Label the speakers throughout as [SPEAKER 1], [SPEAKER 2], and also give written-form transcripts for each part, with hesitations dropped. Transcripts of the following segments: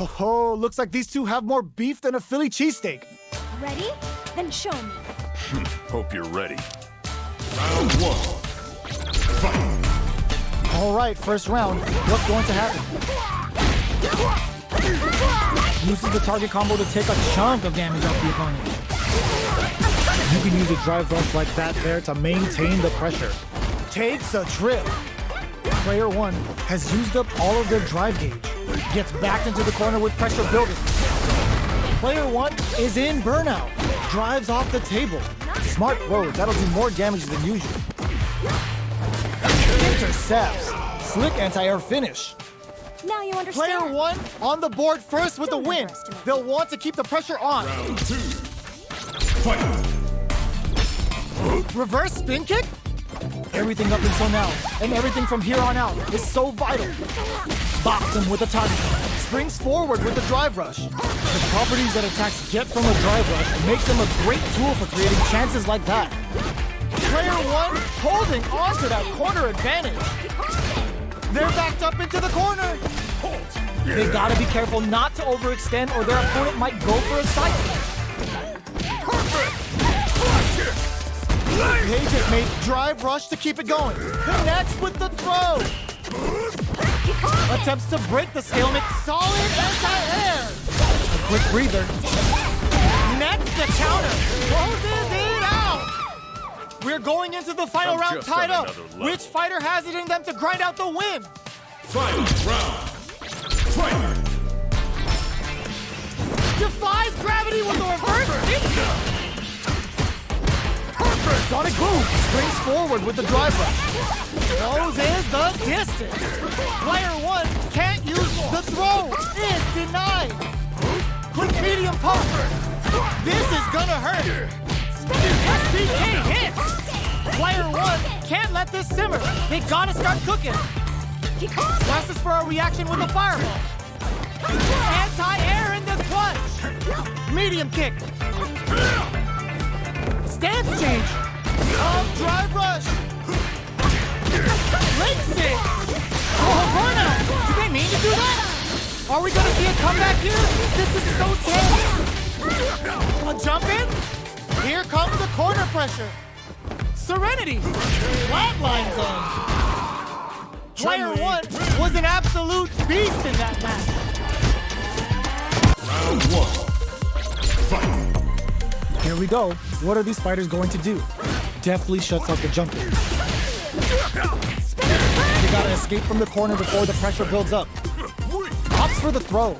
[SPEAKER 1] Oh, looks like these two have more beef than a Philly cheesesteak.
[SPEAKER 2] Ready? Then show me.
[SPEAKER 3] Hope you're ready. Round one. Fight!
[SPEAKER 1] All right, first round. What's going to happen? Uses the target combo to take a chunk of damage off the opponent. You can use a drive rush like that there to maintain the pressure. Takes a trip. Player 1 has used up all of their drive gauge. Gets backed into the corner with pressure building. Player 1 is in burnout. Drives off the table. Smart throw, that'll do more damage than usual. Intercepts. Slick anti-air finish.
[SPEAKER 2] Now you understand.
[SPEAKER 1] Player 1 on the board first with the win. They'll want to keep the pressure on.
[SPEAKER 3] Round 2. Fight!
[SPEAKER 1] Reverse spin kick? Everything up until now, and everything from here on out, is so vital. Box him with a target. Springs forward with the drive rush. The properties that attacks get from a drive rush makes them a great tool for creating chances like that. Player 1 holding onto that corner advantage. They're backed up into the corner. They gotta be careful not to overextend or their opponent might go for a side kick. Agent made drive rush to keep it going. Connects with the throw. Attempts to break the stalemate. Solid anti-air. A quick breather. Next the counter. Closes it out. We're going into the final round tied up. Which fighter has it in them to grind out the win?
[SPEAKER 3] Final round. Fight!
[SPEAKER 1] Defies gravity with a reverse. Sonic Boom springs forward with the drive rush. Closes the distance. Player 1 can't use the throw. Is denied. Quick medium poke. This is gonna hurt. SBK hits. Player 1 can't let this simmer. They gotta start cooking. Blasts for a reaction with a fireball. Anti-air in the clutch. Medium kick. Stance change. Drive rush. Leg stick. Oh, burnout. Did they mean to do that? Are we gonna see a comeback here? This is so tense. A jump in. Here comes the corner pressure. Serenity. Flatline zone. Player 1 was an absolute beast in that match.
[SPEAKER 3] Round 1. Fight!
[SPEAKER 1] Here we go. What are these fighters going to do? Deftly shuts out the jump in. They gotta escape from the corner before the pressure builds up. Opts for the throw.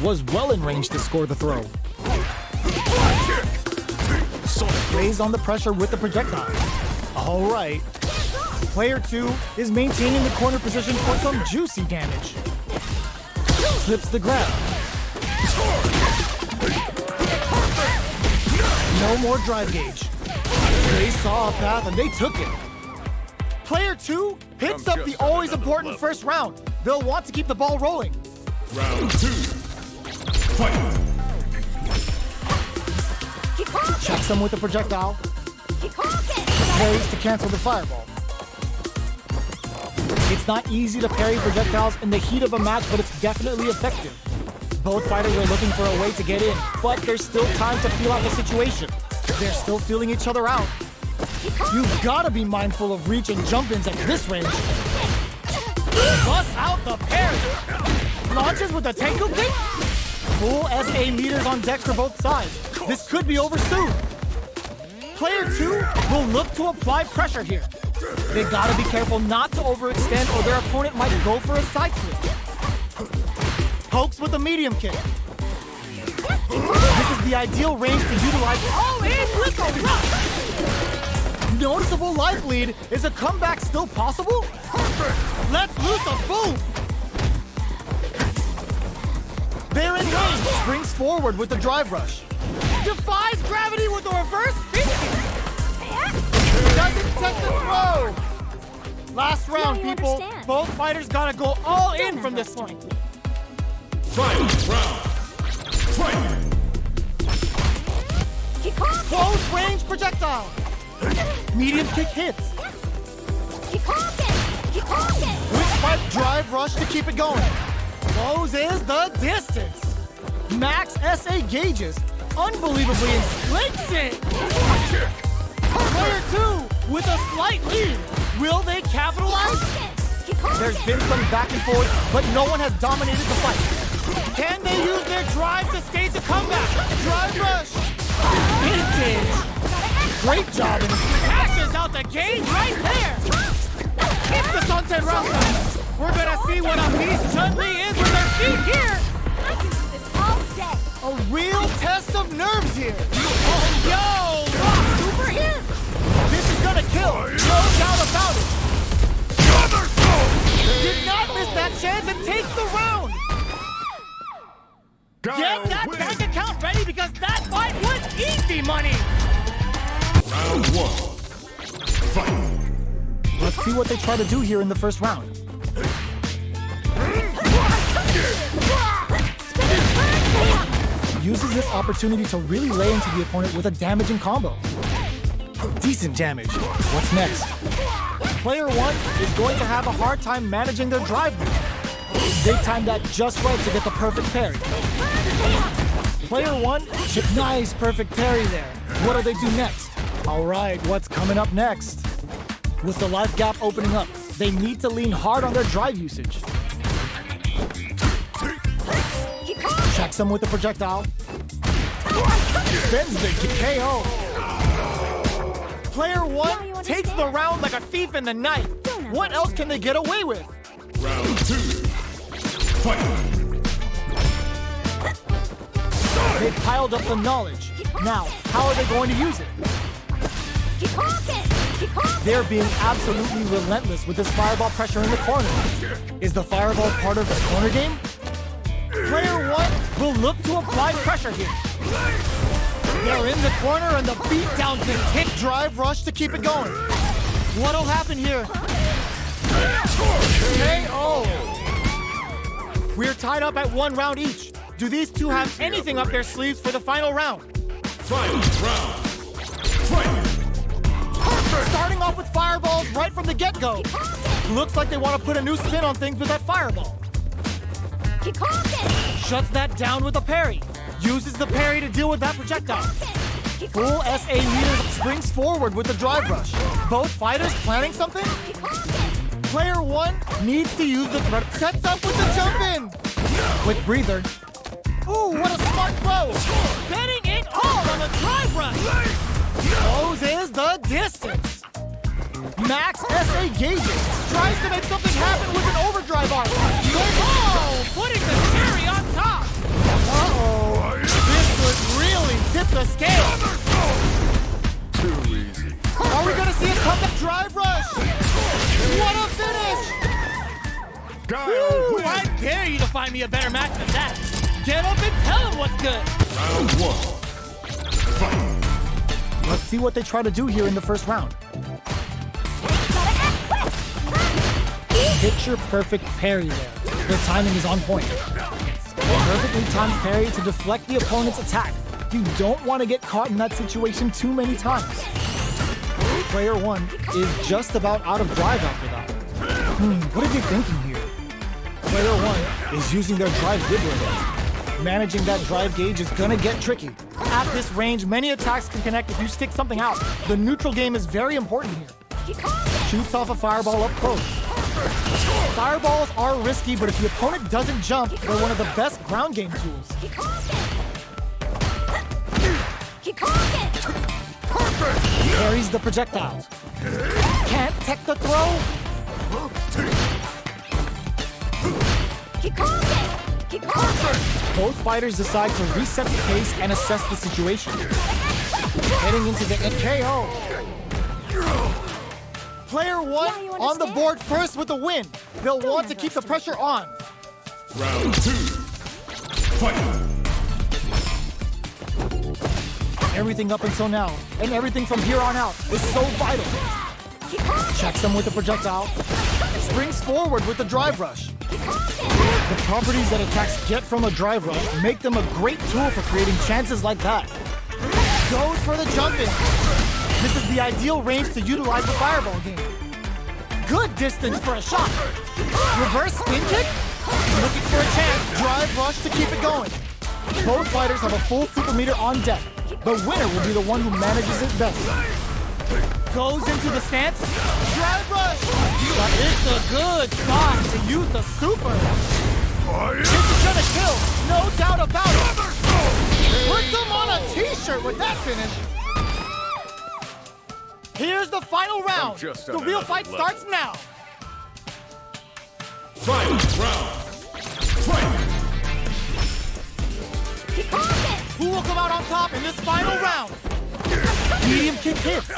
[SPEAKER 1] Was well in range to score the throw. Plays on the pressure with the projectile. All right. Player 2 is maintaining the corner position for some juicy damage. Slips the grab. No more drive gauge. They saw a path and they took it. Player 2 hits up the always important first round. They'll want to keep the ball rolling.
[SPEAKER 3] Round 2. Fight!
[SPEAKER 1] Checks him with the projectile. Plays to cancel the fireball. It's not easy to parry projectiles in the heat of a match, but it's definitely effective. Both fighters are looking for a way to get in, but there's still time to feel out the situation. They're still feeling each other out. You've gotta be mindful of reach and jump-ins at this range. Bust out the parry. Launches with a Tenku kick. Full SA meters on deck for both sides. This could be over soon. Player 2 will look to apply pressure here. They gotta be careful not to overextend or their opponent might go for a side switch. Pokes with a medium kick. This is the ideal range to utilize all in with a rush. Noticeable life lead. Is a comeback still possible? Let's loose a boom. They're in range. Springs forward with the drive rush. Defies gravity with a reverse spin kick. Doesn't take the throw. Last round, people.
[SPEAKER 2] Understand.
[SPEAKER 1] Both fighters gotta go all in from this point.
[SPEAKER 3] Final round. Fight!
[SPEAKER 1] Close range projectile. Medium kick hits. Quick spike drive rush to keep it going. Closes the distance. Max SA gauges, unbelievably inflicts it. Player 2 with a slight lead. Will they capitalize? There's been some back and forth, but no one has dominated the fight. Can they use their drive to stage a comeback? Drive rush. Vintage. Great job, and cashes out the game right there. It's the sunset round. We're gonna see what a beast Chun-Li is with her feet here.
[SPEAKER 2] I can do this all day.
[SPEAKER 1] A real test of nerves here. Oh, yo, rock super here. This is gonna kill. No doubt about it. Did not miss that chance and takes the round. Get that bank account ready because that fight was easy money.
[SPEAKER 3] Round 1. Fight.
[SPEAKER 1] Let's see what they try to do here in the first round. Uses this opportunity to really lay into the opponent with a damaging combo. Decent damage. What's next? Player 1 is going to have a hard time managing their drive move. They timed that just right to get the perfect parry. Player 1, nice perfect parry there. What'll they do next? All right, what's coming up next? With the life gap opening up, they need to lean hard on their drive usage. Checks them with the projectile. Spins the KO. Player 1 takes the round like a thief in the night. What else can they get away with?
[SPEAKER 3] Round 2. Fight.
[SPEAKER 1] They've piled up the knowledge. Now, how are they going to use it? They're being absolutely relentless with this fireball pressure in the corner. Is the fireball part of the corner game? Player 1 will look to apply pressure here. They're in the corner and the beatdown can hit drive rush to keep it going. What'll happen here? KO! We're tied up at 1 round each. Do these two have anything up their sleeves for the final round?
[SPEAKER 3] Final round. Fight.
[SPEAKER 1] Starting off with fireballs right from the get-go. Looks like they want to put a new spin on things with that fireball. Shuts that down with a parry. Uses the parry to deal with that projectile. Full SA meter springs forward with the drive rush. Both fighters planning something? Player 1 needs to use the threat. Sets up with the jump in. With breather. Ooh, what a smart throw. Betting it all on the drive rush. Closes the distance. Max SA gauges. Tries to make something happen with an overdrive arc. Oh, putting the cherry on top. Uh-oh. This could really tip the scale.
[SPEAKER 3] Too easy.
[SPEAKER 1] Are we going to see a comeback drive rush? What a finish. Woo, I dare you to find me a better match than that. Get up and tell him what's good.
[SPEAKER 3] Round 1. Fight.
[SPEAKER 1] Let's see what they try to do here in the first round. Picture perfect parry there. Their timing is on point. Perfectly timed parry to deflect the opponent's attack. You don't want to get caught in that situation too many times. Player 1 is just about out of drive after that. What are they thinking here? Player 1 is using their drive dribbler there. Managing that drive gauge is gonna get tricky. At this range, many attacks can connect if you stick something out. The neutral game is very important here. Shoots off a fireball up close. Fireballs are risky, but if the opponent doesn't jump, they're one of the best ground game tools. Parries the projectiles. Can't tech the throw. Both fighters decide to reset the pace and assess the situation. Heading into the KO. Player 1 on the board first with a win. They'll want to keep the pressure on.
[SPEAKER 3] Round 2. Fight.
[SPEAKER 1] Everything up until now, and everything from here on out, is so vital. Checks them with the projectile. Springs forward with the drive rush. The properties that attacks get from a drive rush make them a great tool for creating chances like that. Goes for the jump in. This is the ideal range to utilize the fireball game. Good distance for a shot. Reverse spin kick. Looking for a chance. Drive rush to keep it going. Both fighters have a full super meter on deck. The winner will be the one who manages it best. Goes into the stance. Drive rush! But it's a good spot to use the super. This is gonna kill, no doubt about it. Puts him on a t-shirt with that finish. Here's the final round. The real fight starts now.
[SPEAKER 3] Final round. Fight!
[SPEAKER 2] He caught it!
[SPEAKER 1] Who will come out on top in this final round? Medium kick hits.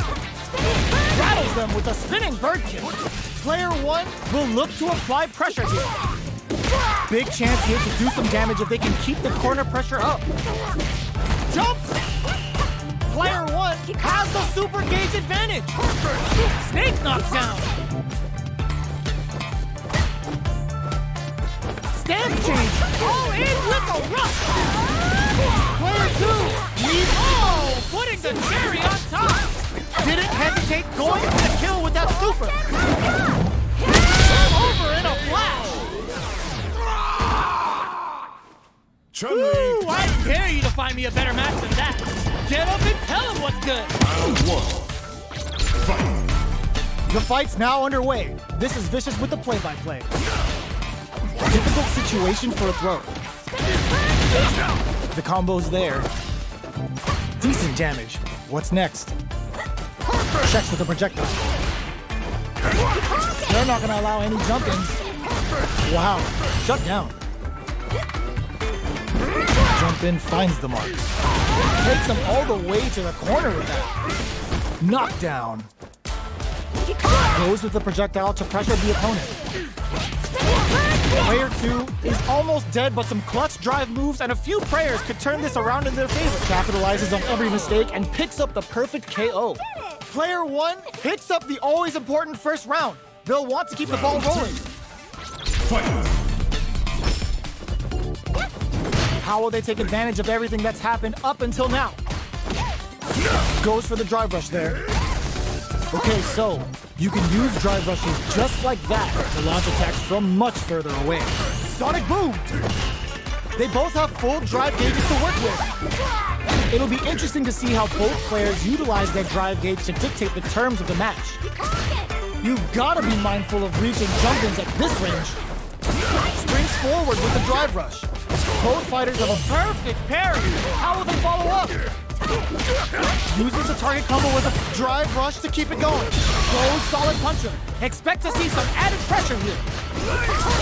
[SPEAKER 1] Rattles them with a spinning bird kick. Player one will look to apply pressure here. Big chance here to do some damage if they can keep the corner pressure up. Jumps! Player one has the super gauge advantage. Snake knocks down. Stance change. All in with a rush. Player two needs putting the cherry on top. Didn't hesitate going for the kill with that super. Over in a flash.
[SPEAKER 3] Chun
[SPEAKER 1] Ooh, I dare you to find me a better match than that. Get up and tell him what's good.
[SPEAKER 3] Round one. Fight!
[SPEAKER 1] The fight's now underway. This is Vicious with the play-by-play. Difficult situation for a throw. The combo's there. Decent damage. What's next? Checks with the projectile. They're not gonna allow any jump-ins. Wow, shut down. Jump in finds the mark. Takes him all the way to the corner with that. Knockdown. Goes with the projectile to pressure the opponent. Player two is almost dead, but some clutch drive moves and a few prayers could turn this around in their favor. Capitalizes on every mistake and picks up the perfect KO. Player one picks up the always important first round. They'll want to keep the ball rolling.
[SPEAKER 3] Fight!
[SPEAKER 1] How will they take advantage of everything that's happened up until now? Goes for the drive rush there. Okay, so you can use drive rushes just like that to launch attacks from much further away. Sonic Boom! They both have full drive gauges to work with. It'll be interesting to see how both players utilize their drive gauge to dictate the terms of the match. You've gotta be mindful of reaching jump-ins at this range. Springs forward with the drive rush. Both fighters have a perfect parry. How will they follow up? Uses the target combo with a drive rush to keep it going. Goes solid puncher. Expect to see some added pressure here.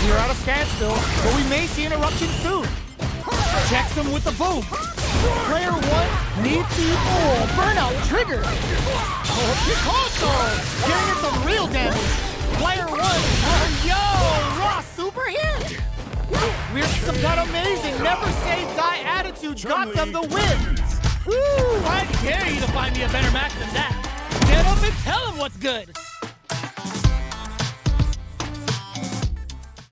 [SPEAKER 1] We're at a standstill, but we may see an eruption soon. Checks him with the boom. Player one needs the burnout trigger. Picasso getting in some real damage. Player one, raw super hit. We're that amazing, never say die attitude got them the win. Ooh, I dare you to find me a better match than that. Get up and tell him what's good.